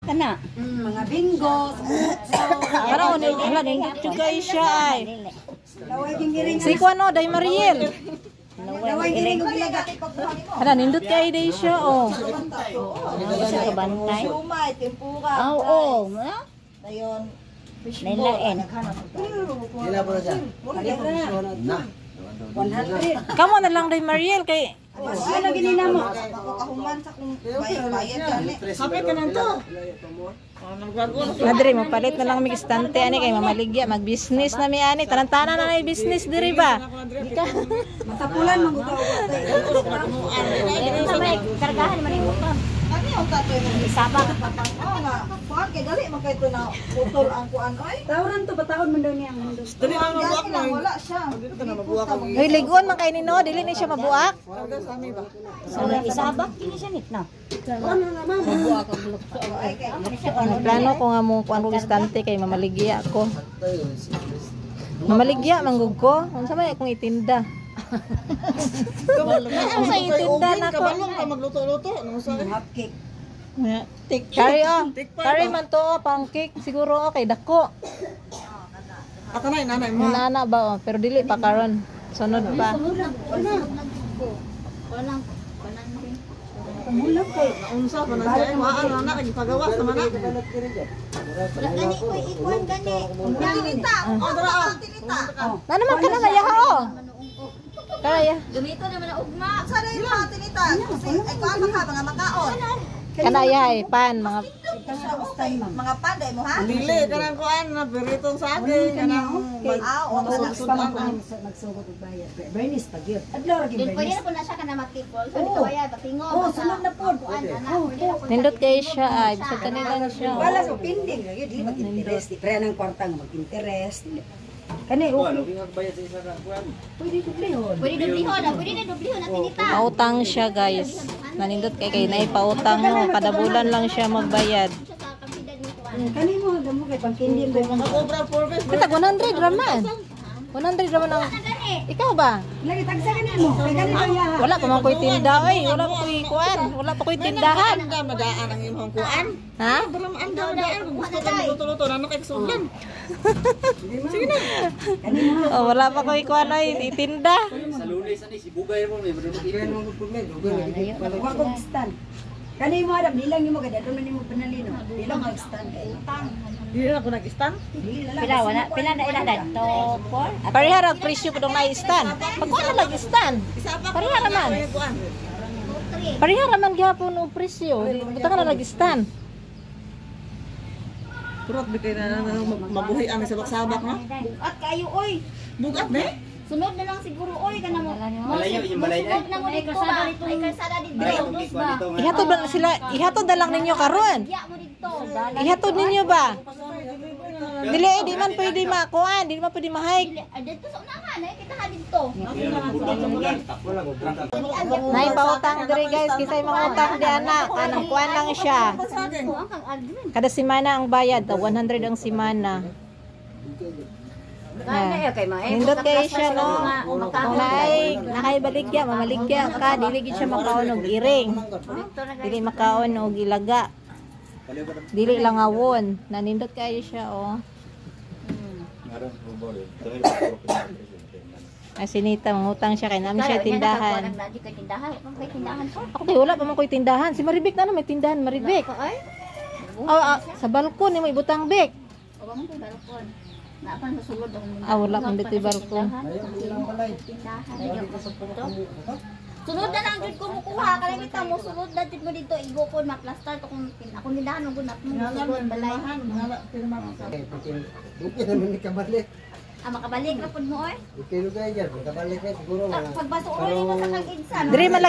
kana. Mga bingo. Para wala nindot juga siya ay. Laway gingiring. Si Kuano Day Mariel. Laway gingiring og ilaga. Hala nindot kay day siya oh. Sa kabantay. Sumay, tempura. Oo. Dayon. Nailain. Ila po na siya. Na. 100. Kamo na lang Day Mariel kay Ano ginina mo? Kahuman sa kung bayad gani. Kapit ka nang to. Madre mo palit na lang mig istante ani kay mamaligya mag-business na mi ani tanan-tanan na may business diri ba. Matapulan man gud. Ini samay kargahan man imo pa. Ano yung tatoy mo? Sabak. Oo nga. Kuan kay dali man kay to na putol ang kuan oy. Tawran to bataon man daw niya ang mundo. Dali ang mabuak na. Wala siya. Dito ka na mabuak. Hoy ligon man kay nino dili ni siya mabuak. Karga sa amin ba? So isabak ini siya nit na. Plano ko nga mo kuan ko istante kay mamaligya ako. Mamaligya manggug ko. Unsa may akong itinda? Unsa itinda nako? Kabalong ka magluto-luto. Ano sa Half cake. Kari oh. Kari man to oh, pancake siguro okay dako. Aka na nanay mo. Nana ba oh, pero dili pa karon. Sunod pa. Walang Kamulog kay. Unsa pa na siya? Ano na kay pagawa sa mana. gani ko ikuan gani. Tinita. Oh dara oh. Tinita. Na naman ka na maya oh. Kaya. Gamito naman ang ugma. Sa rin mga tinita. Kasi ay kuan maka mga makaon. Kana yay pan mga Mga panday mo ha? Dili kanang kuan na beriton sa akin kanang Magsugod og bayad. Bernis pag yun. Adlaw ra Din pwede na po na siya ka na makikol. So dito kaya patingo. Oh, sunod na pod. nindot kay siya ay bisag kanila siya. Wala sa pending ra gyud, di mag-interest. Di pre nang kwarta nga mag-interest. Kani okay. Pwede dublihon. Pwede dublihon, pwede na dublihon at tinita. Pautang siya guys. Nanindot kay nay pautang no kada bulan lang siya magbayad. Siya sa kapidan ni kuan. Kani mo damo kay pangkindin ko. Cobra Forbes. Kita 100 raman. 100 raman ang ikaw ba? Lagi tagsa kani mo. Kay kani ba ya? Wala pa man koy tinda oy, wala pa koy kuan, wala pa koy tindahan. Anda madaan ang imong kuan. Ha? Dalam anda madaan kung gusto ka magluto-luto na kay suglan. Sige na. Kani mo. Oh, wala pa koy kuan oy, itinda. Sa lunes ani si Bugay mo may madulog ikan. Wa ko stand. Kani mo adam dilang nimo kada to nimo panalino. Dilang mag stand kay utang. Dili na ko nag-stand. Dili na lang. Pila wala, pila na ila dadto por. Parehara og presyo pud na stand. Pag kuan na stand. Isa pa Parehara man. kuan. Parehara man gyapon og presyo. Butang na stand. Turot bigay na mabuhi ang sabak-sabak no. Bugat kayo oy. Bugat be. Sunod na lang siguro oy kana mo. Malayo yung balay na. Sunod na mo dito ba? Ay kalsada dito. Dos ba? Ihatod ba sila? Ihatod na lang ninyo karon. Ya mo dito. Ihatod ninyo ba? Dili di man pwede makuan, di man pwede ma-hike. Dito sa unahan ay kita ha dito. Nay pautang diri guys, kisay mga utang di anak, kanang kuan lang siya. Kuan kang admin. Kada semana ang bayad, 100 ang semana. Kaya kay mae. Nindot kay siya no. Kung nakay baligya, mamaligya ka, dili gid siya makaon og iring. Dili makaon og ilaga. Dili lang awon. Nanindot kay siya oh. Ay sinita mangutang siya kay namin siya tindahan. Ako kay wala pa man koy tindahan. Si Maribek na may tindahan, Maribek. Sa balkon ni may butang bek. Wala man dito balkon. Sunod na lang jud ko mukuha kala kita mo sunod na jud mo dito igopon ma-plaster to kung akong nindahan ug gunat mo sunod balay. Bukit naman ni kabalik. Makabalik na pud mo oy. Okay, lugay dyan. Kabalik na siguro. Pagbaso oy mo sa kag-insan. Diri man